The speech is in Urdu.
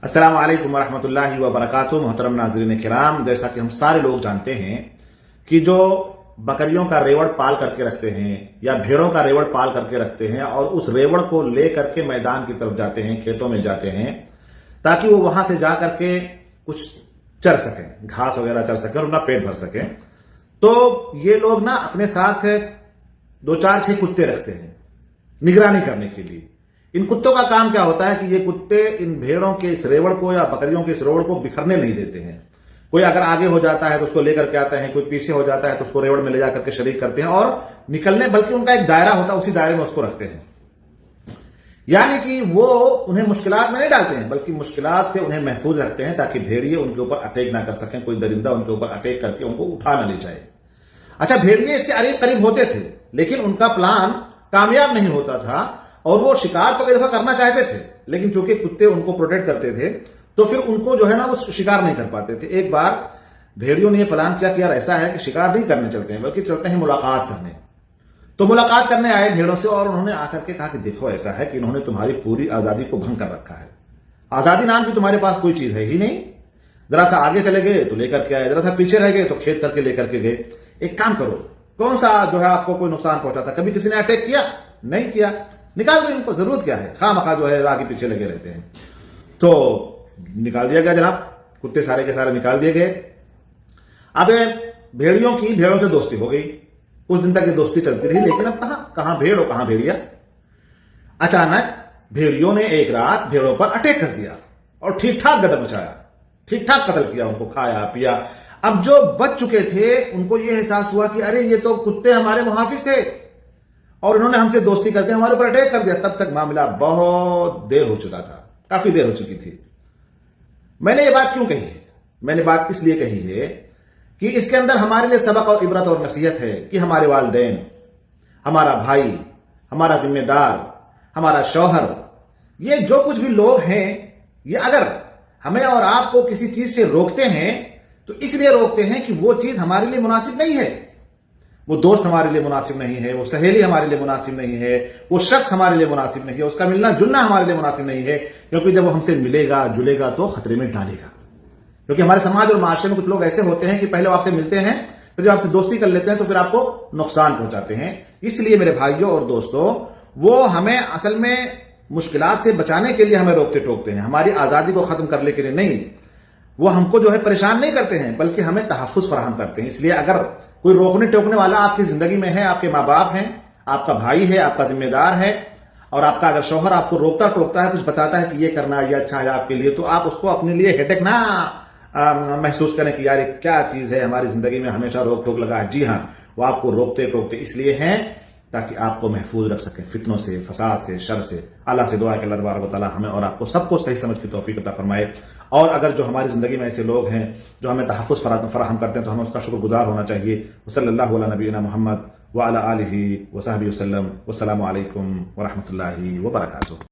السلام علیکم ورحمۃ اللہ وبرکاتہ۔ محترم ناظرین کرام، جیسا کہ ہم سارے لوگ جانتے ہیں کہ جو بکریوں کا ریوڑ پال کر کے رکھتے ہیں یا بھیڑوں کا ریوڑ پال کر کے رکھتے ہیں اور اس ریوڑ کو لے کر کے میدان کی طرف جاتے ہیں، کھیتوں میں جاتے ہیں تاکہ وہ وہاں سے جا کر کے کچھ چر سکیں، گھاس وغیرہ چر سکیں اور اپنا پیٹ بھر سکیں، تو یہ لوگ نا اپنے ساتھ 2-4-6 کتے رکھتے ہیں نگرانی کرنے کے لیے۔ ان کتوں کا کام کیا ہوتا ہے کہ یہ کتے ان بھیڑوں کے اس ریوڑ کو یا بکریوں کے اس ریوڑ کو بکھرنے نہیں دیتے ہیں۔ کوئی اگر آگے ہو جاتا ہے تو اس کو لے کر کے آتے ہیں، کوئی پیچھے ہو جاتا ہے تو اس کو ریوڑ میں لے جا کر کے شریک کرتے ہیں اور نکلنے، بلکہ ان کا ایک دائرہ ہوتا ہے، اسی دائرے میں اس کو رکھتے ہیں۔ یعنی کہ وہ انہیں مشکلات میں نہیں ڈالتے ہیں بلکہ مشکلات سے انہیں محفوظ رکھتے ہیں تاکہ بھیڑیے ان کے اوپر اٹیک نہ کر سکیں، کوئی درندہ ان کے اوپر اٹیک کر کے ان کو اٹھا نہ لے جائے۔ اچھا، بھیڑیے اس کے قریب ہوتے تھے لیکن ان کا پلان کامیاب نہیں ہوتا تھا اور وہ شکار تو کئی دفعہ کرنا چاہتے تھے لیکن چونکہ کتے ان کو پروٹیکٹ کرتے تھے تو پھر ان کو جو ہے نا وہ شکار نہیں کر پاتے تھے۔ ایک بار بھیڑیوں نے یہ پلان کیا کہ یار ایسا ہے کہ شکار نہیں کرنے چلتے ہیں بلکہ چلتے ہیں ملاقات کرنے۔ تو ملاقات کرنے آئے بھیڑوں سے اور انہوں نے آ کر کے کہا کہ دیکھو ایسا ہے کہ انہوں نے تمہاری پوری آزادی کو بھنگ کر رکھا ہے، آزادی نام کی تمہارے پاس کوئی چیز ہے ہی نہیں، ذرا سا آگے چلے گئے تو لے کر کے آئے، ذرا سا پیچھے رہ گئے تو کھید کر کے لے کر کے گئے۔ ایک کام کرو، کون سا جو ہے آپ کو کوئی نقصان پہنچا تھا؟ کبھی کسی نے اٹیک کیا؟ نہیں کیا، نکال دو ان کو، ضرورت کیا ہے، خواہ مخواہ جو ہے آگے پیچھے لگے رہتے ہیں۔ تو نکال دیا گیا جناب، کتے سارے کے سارے نکال دیے گئے۔ اب بھیڑیوں کی بھیڑوں سے دوستی ہو گئی، کچھ دن تک یہ دوستی چلتی رہی، لیکن اب کہاں بھیڑ اور کہاں بھیڑیا۔ اچانک بھیڑیوں نے ایک رات بھیڑوں پر اٹیک کر دیا اور ٹھیک ٹھاک گدر مچایا، ٹھیک ٹھاک قتل کیا، ان کو کھایا پیا۔ اب جو بچ چکے تھے ان کو یہ احساس ہوا کہ ارے یہ تو کتے ہمارے محافظ تھے اور انہوں نے ہم سے دوستی کر کے ہمارے اوپر اٹیک کر دیا۔ تب تک معاملہ بہت دیر ہو چکا تھا، کافی دیر ہو چکی تھی۔ میں نے یہ بات کیوں کہی ہے؟ میں نے بات اس لیے کہی ہے کہ اس کے اندر ہمارے لیے سبق اور عبرت اور نصیحت ہے کہ ہمارے والدین، ہمارا بھائی، ہمارا ذمہ دار، ہمارا شوہر، یہ جو کچھ بھی لوگ ہیں، یہ اگر ہمیں اور آپ کو کسی چیز سے روکتے ہیں تو اس لیے روکتے ہیں کہ وہ چیز ہمارے لیے مناسب نہیں ہے، وہ دوست ہمارے لیے مناسب نہیں ہے، وہ سہیلی ہمارے لیے مناسب نہیں ہے، وہ شخص ہمارے لیے مناسب نہیں ہے، اس کا ملنا جلنا ہمارے لیے مناسب نہیں ہے، کیونکہ جب وہ ہم سے ملے گا جلے گا تو خطرے میں ڈالے گا۔ کیونکہ ہمارے سماج اور معاشرے میں کچھ لوگ ایسے ہوتے ہیں کہ پہلے وہ آپ سے ملتے ہیں، پھر جب آپ سے دوستی کر لیتے ہیں تو پھر آپ کو نقصان پہنچاتے ہیں۔ اس لیے میرے بھائیوں اور دوستوں، وہ ہمیں اصل میں مشکلات سے بچانے کے لیے ہمیں روکتے ٹوکتے ہیں، ہماری آزادی کو ختم کرنے کے لیے نہیں۔ وہ ہم کو جو ہے پریشان نہیں کرتے ہیں بلکہ ہمیں تحفظ فراہم کرتے ہیں۔ اس لیے اگر کوئی روکنے ٹوکنے والا آپ کی زندگی میں ہے، آپ کے ماں باپ ہیں، آپ کا بھائی ہے، آپ کا ذمہ دار ہے، اور آپ کا اگر شوہر آپ کو روکتا ٹوکتا ہے، کچھ بتاتا ہے کہ یہ کرنا یہ اچھا ہے آپ کے لیے، تو آپ اس کو اپنے لیے ہیڈک نہ محسوس کریں کہ یار یہ کیا چیز ہے ہماری زندگی میں ہمیشہ روک ٹوک لگا ہے۔ جی ہاں، وہ آپ کو روکتے ٹوکتے اس لیے ہیں تاکہ آپ کو محفوظ رکھ سکیں فتنوں سے، فساد سے، شر سے۔ اللہ سے دعا ہے کہ اللہ تبارک و تعالیٰ ہمیں اور آپ کو سب کو صحیح سمجھ کی توفیق عطا فرمائے۔ اور اگر جو ہماری زندگی میں ایسے لوگ ہیں جو ہمیں تحفظ فراہم کرتے ہیں تو ہمیں اس کا شکر گزار ہونا چاہیے۔ صلی اللہ علی نبینا محمد وعلی آلہ وصحبہ وسلم۔ والسلام علیکم ورحمۃ اللہ وبرکاتہ۔